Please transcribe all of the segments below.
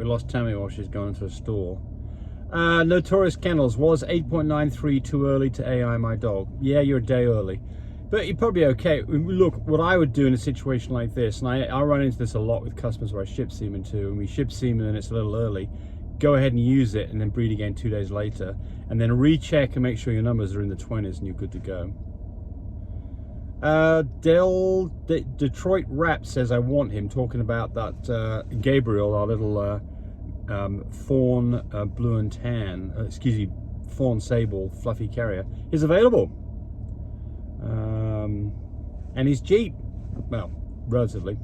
lost Tammy while she's gone into a store. Notorious Kennels, was 8.93 too early to AI my dog? Yeah, you're a day early. But you're probably okay. Look, what I would do in a situation like this, and I run into this a lot with customers where I ship semen to, and we ship semen and it's a little early, go ahead and use it and then breed again 2 days later, and then recheck and make sure your numbers are in the 20s and you're good to go. Detroit Rap says I want him, talking about that Gabriel, our little fawn blue and tan, excuse me, fawn sable fluffy carrier, is available. And he's cheap, well, relatively.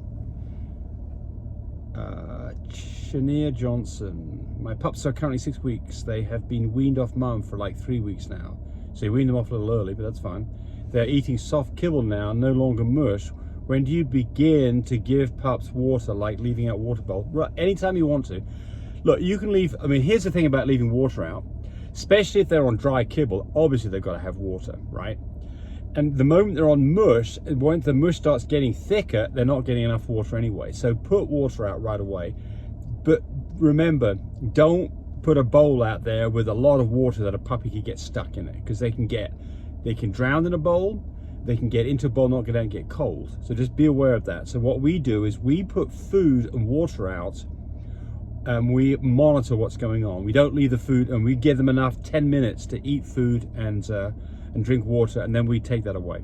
Shania Johnson, my pups are currently 6 weeks. They have been weaned off mum for like 3 weeks now. So you weaned them off a little early, but that's fine. They're eating soft kibble now, no longer mush. When do you begin to give pups water, like leaving out water bowl? Right, anytime you want to. Look, you can leave, I mean, here's the thing about leaving water out, especially if they're on dry kibble, obviously they've got to have water, right? And the moment they're on mush, when the mush starts getting thicker, they're not getting enough water anyway. So put water out right away. But remember, don't put a bowl out there with a lot of water that a puppy can get stuck in it, because they can drown in a bowl, they can get into a bowl, not get out and get cold. So just be aware of that. So what we do is we put food and water out, and we monitor what's going on. We don't leave the food, and we give them enough 10 minutes to eat food and drink water, and then we take that away.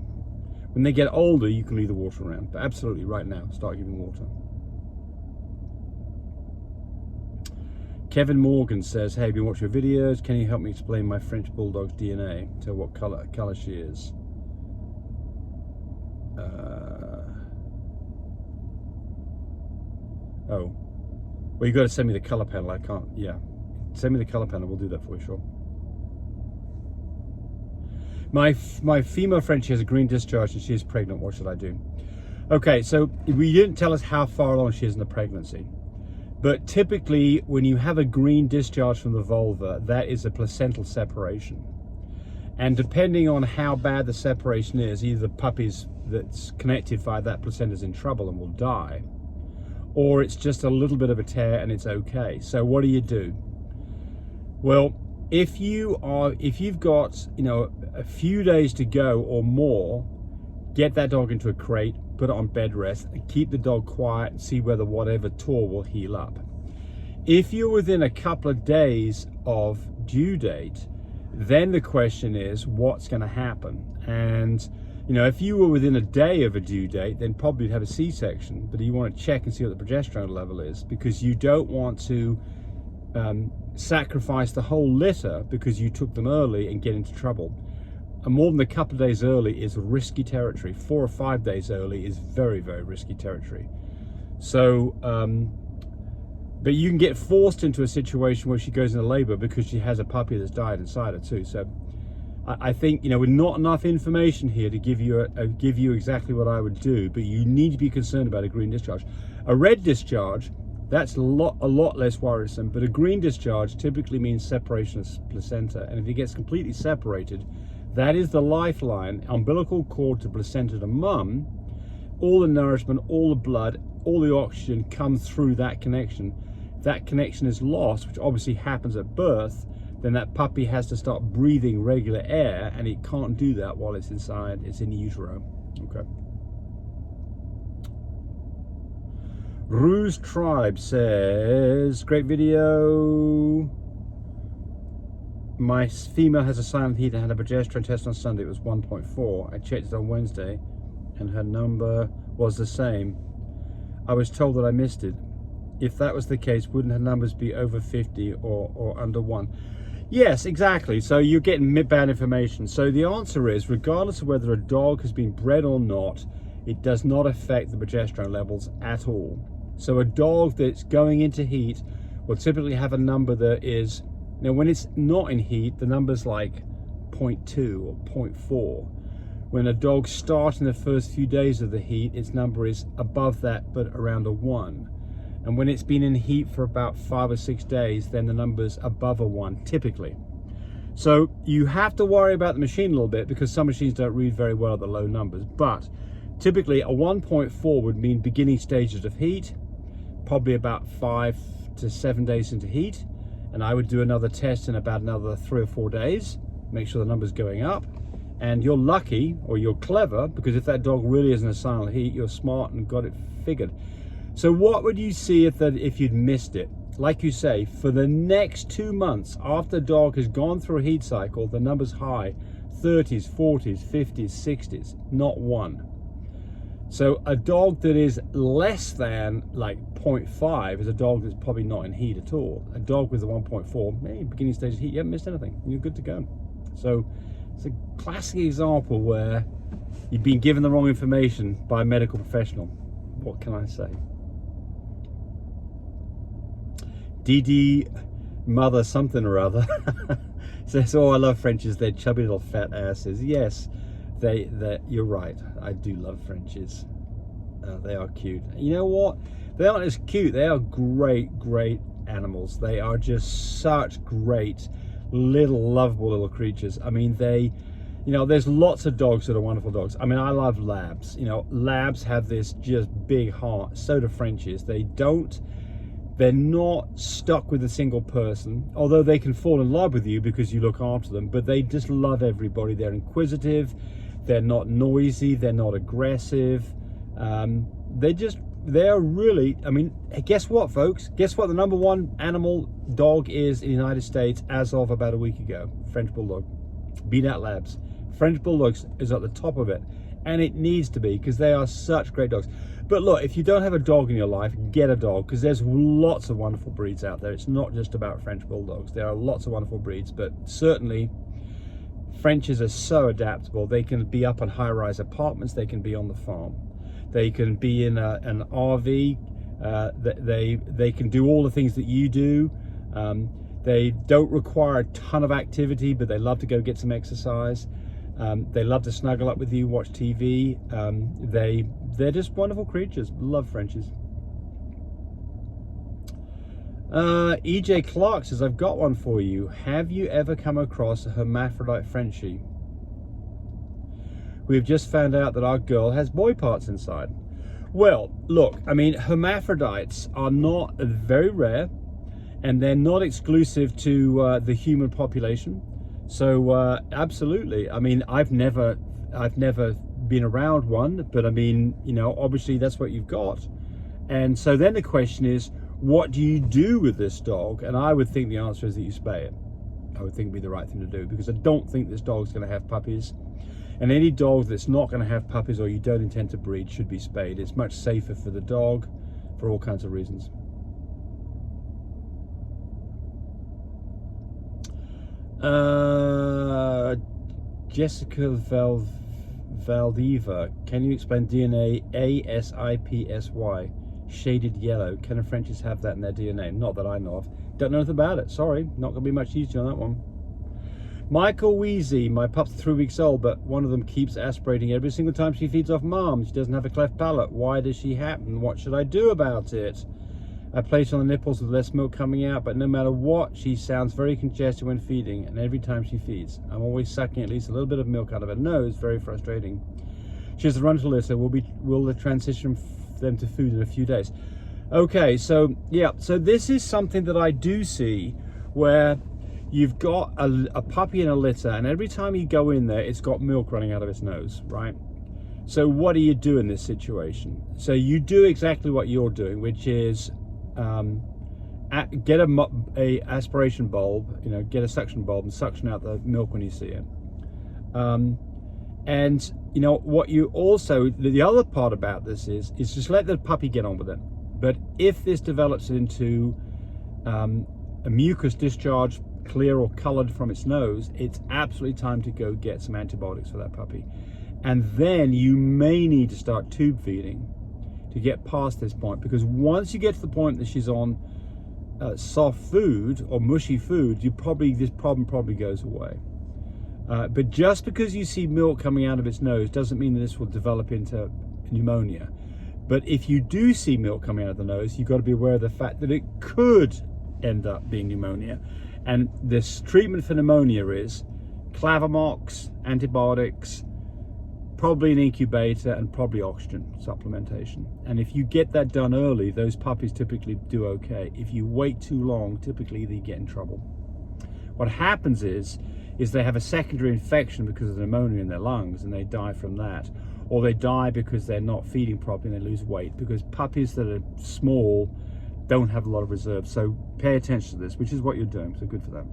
When they get older, you can leave the water around, but absolutely right now, start giving water. Kevin Morgan says, hey, I've been watching your videos. Can you help me explain my French Bulldog's DNA? Tell what color she is. Oh, well, you got to send me the color panel. I can't, yeah. Send me the color panel, we'll do that for you, sure. My female Frenchie has a green discharge and she is pregnant. What should I do? Okay, so we didn't tell us how far along she is in the pregnancy. But typically, when you have a green discharge from the vulva, that is a placental separation. And depending on how bad the separation is, either the puppy's that's connected via that placenta is in trouble and will die, or it's just a little bit of a tear and it's okay. So what do? Well, if you've got, you know, a few days to go or more, get that dog into a crate, put it on bed rest, and keep the dog quiet and see whether whatever tore will heal up. If you're within a couple of days of due date, then the question is what's going to happen. And you know, if you were within a day of a due date, then probably you'd have a C-section, but you want to check and see what the progesterone level is, because you don't want to sacrifice the whole litter because you took them early and get into trouble. And more than a couple of days early is risky territory. 4 or 5 days early is very, very risky territory. So, but you can get forced into a situation where she goes into labor because she has a puppy that's died inside her too. So I think, you know, with not enough information here to give you exactly what I would do, but you need to be concerned about a green discharge. A red discharge, that's a lot less worrisome, but a green discharge typically means separation of placenta, and if it gets completely separated, that is the lifeline, umbilical cord to placenta to mum. All the nourishment, all the blood, all the oxygen comes through that connection. If that connection is lost, which obviously happens at birth, then that puppy has to start breathing regular air, and it can't do that while it's inside, it's in utero. Okay. Ruse Tribe says, great video. My female has a silent heat and had a progesterone test on Sunday. It was 1.4. I checked it on Wednesday and her number was the same. I was told that I missed it. If that was the case, wouldn't her numbers be over 50 or under 1? Yes, exactly. So you're getting bad information. So the answer is, regardless of whether a dog has been bred or not, it does not affect the progesterone levels at all. So a dog that's going into heat will typically have a number that is, now when it's not in heat, the number's like 0.2 or 0.4. When a dog starts in the first few days of the heat, its number is above that, but around a 1. And when it's been in heat for about 5 or 6 days, then the number's above a 1, typically. So you have to worry about the machine a little bit, because some machines don't read very well at the low numbers. But typically a 1.4 would mean beginning stages of heat, probably about 5 to 7 days into heat, and I would do another test in about another 3 or 4 days, make sure the number's going up. And you're lucky, or you're clever, because if that dog really is in a silent heat, you're smart and got it figured. So what would you see if you'd missed it? Like you say, for the next 2 months after the dog has gone through a heat cycle, the number's high, 30s, 40s, 50s, 60s, not one. So a dog that is less than like 0.5 is a dog that's probably not in heat at all. A dog with a 1.4, maybe beginning stage of heat, you haven't missed anything, you're good to go. So it's a classic example where you've been given the wrong information by a medical professional. What can I say? DD mother something or other says, oh, I love Frenchies, they're chubby little fat asses. Yes, you're right, I do love Frenchies. They are cute. You know what, they aren't just cute, they are great animals. They are just such great little lovable little creatures. I mean, there's lots of dogs that are wonderful dogs. I mean, I love labs. Labs have this just big heart. So do Frenchies. They're not stuck with a single person, although they can fall in love with you because you look after them, but they just love everybody. They're inquisitive, they're not noisy, they're not aggressive. They're really, I mean, guess what, folks? Guess what the number one animal dog is in the United States as of about a week ago? French Bulldog. Beat out labs. French Bulldogs is at the top of it, and it needs to be, because they are such great dogs. But look, if you don't have a dog in your life, get a dog, because there's lots of wonderful breeds out there. It's not just about French Bulldogs. There are lots of wonderful breeds, but certainly Frenchies are so adaptable. They can be up on high-rise apartments. They can be on the farm. They can be in an RV. They can do all the things that you do. They don't require a ton of activity, but they love to go get some exercise. They love to snuggle up with you, watch TV. They're just wonderful creatures. Love Frenchies. EJ Clark says, I've got one for you. Have you ever come across a hermaphrodite Frenchie? We've just found out that our girl has boy parts inside. Well, look, I mean, hermaphrodites are not very rare, and they're not exclusive to the human population. So absolutely. I mean, I've never been around one, but I mean, obviously that's what you've got. And so then the question is, what do you do with this dog? And I would think the answer is that you spay it. I would think it'd be the right thing to do, because I don't think this dog's going to have puppies. And any dog that's not going to have puppies, or you don't intend to breed, should be spayed. It's much safer for the dog for all kinds of reasons. Jessica Valdiva, can you explain DNA ASIPSY, shaded yellow? Can Frenchies have that in their DNA? Not that I know of. Don't know anything about it. Sorry, not going to be much use on that one. Michael Wheezy, my pup's 3 weeks old, but one of them keeps aspirating every single time she feeds off mom. She doesn't have a cleft palate. Why does she happen? What should I do about it? I place on the nipples with less milk coming out, but no matter what, she sounds very congested when feeding, and every time she feeds. I'm always sucking at least a little bit of milk out of her nose. Very frustrating. She has a run to litter. Will the transition them to food in a few days? Okay, so yeah, so this is something that I do see, where you've got a puppy in a litter, and every time you go in there, it's got milk running out of its nose, right? So what do you do in this situation? So you do exactly what you're doing, which is get a aspiration bulb, get a suction bulb and suction out the milk when you see it. And what you also, the other part about this is just let the puppy get on with it. But if this develops into a mucus discharge, clear or colored from its nose, it's absolutely time to go get some antibiotics for that puppy. And then you may need to start tube feeding to get past this point, because once you get to the point that she's on soft food or mushy food, this problem probably goes away. But just because you see milk coming out of its nose doesn't mean that this will develop into pneumonia. But if you do see milk coming out of the nose, you've got to be aware of the fact that it could end up being pneumonia. And this treatment for pneumonia is Clavamox, antibiotics, probably an incubator, and probably oxygen supplementation. And if you get that done early, those puppies typically do okay. If you wait too long, typically they get in trouble. What happens is they have a secondary infection because of the pneumonia in their lungs, and they die from that. Or they die because they're not feeding properly and they lose weight, because puppies that are small don't have a lot of reserve. So pay attention to this, which is what you're doing, so good for them.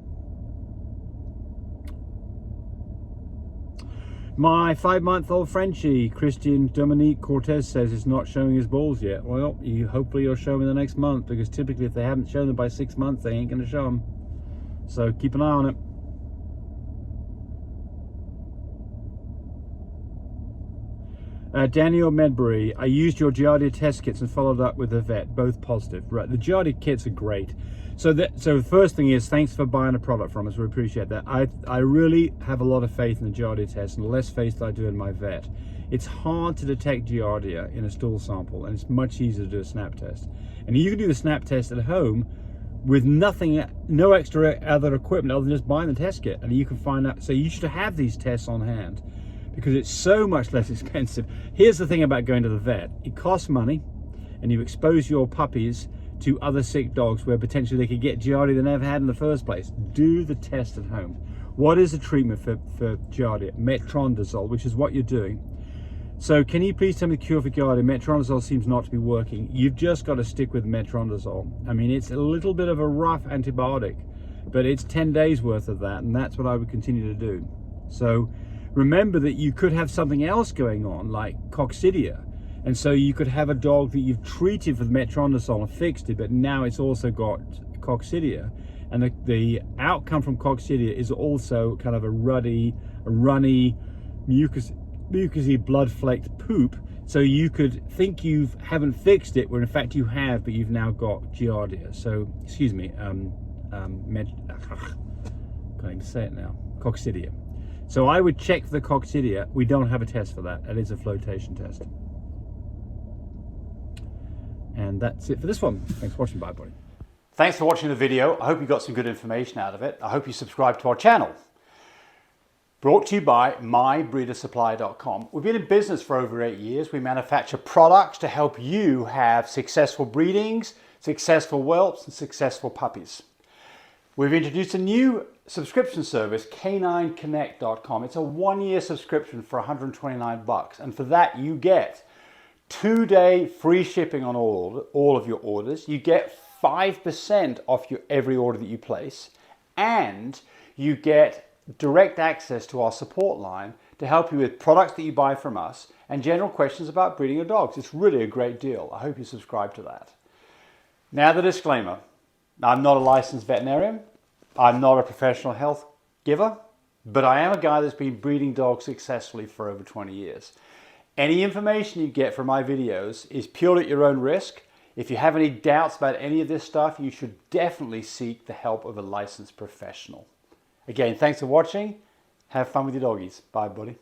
My 5-month-old Frenchie, Christian Dominique Cortez, says it's not showing his balls yet. Well, hopefully you'll show them in the next month, because typically if they haven't shown them by 6 months, they ain't going to show them. So keep an eye on it. Daniel Medbury, I used your Giardia test kits and followed up with the vet, both positive. Right, the Giardia kits are great. So the first thing is, thanks for buying a product from us. We appreciate that. I really have a lot of faith in the Giardia test, and less faith than I do in my vet. It's hard to detect Giardia in a stool sample, and it's much easier to do a snap test. And you can do the snap test at home with nothing, no extra other equipment other than just buying the test kit, and you can find out. So you should have these tests on hand, because it's so much less expensive. Here's the thing about going to the vet. It costs money, and you expose your puppies to other sick dogs where potentially they could get Giardia they never had in the first place. Do the test at home. What is the treatment for Giardia? Metronidazole, which is what you're doing. So can you please tell me the cure for Giardia? Metronidazole seems not to be working. You've just got to stick with metronidazole. I mean, it's a little bit of a rough antibiotic, but it's 10 days worth of that, and that's what I would continue to do. So remember that you could have something else going on, like coccidia. And so you could have a dog that you've treated with metronidazole and fixed it, but now it's also got coccidia. And the outcome from coccidia is also kind of a runny, mucousy, blood-flaked poop. So you could think you haven't fixed it, where in fact you have, but you've now got Giardia. So, excuse me, can't even say it now, coccidia. So I would check for the coccidia. We don't have a test for that. It is a flotation test. And that's it for this one. Thanks for watching. Bye, buddy. Thanks for watching the video. I hope you got some good information out of it. I hope you subscribe to our channel. Brought to you by mybreedersupply.com. We've been in business for over 8 years. We manufacture products to help you have successful breedings, successful whelps, and successful puppies. We've introduced a new subscription service, canineconnect.com. It's a 1-year subscription for $129, and for that you get 2-day free shipping on all of your orders. You get 5% off every order that you place, and you get direct access to our support line to help you with products that you buy from us and general questions about breeding your dogs. It's really a great deal. I hope you subscribe to that. Now the disclaimer. I'm not a licensed veterinarian. I'm not a professional health giver, but I am a guy that's been breeding dogs successfully for over 20 years. Any information you get from my videos is purely at your own risk. If you have any doubts about any of this stuff, you should definitely seek the help of a licensed professional. Again, thanks for watching. Have fun with your doggies. Bye, buddy.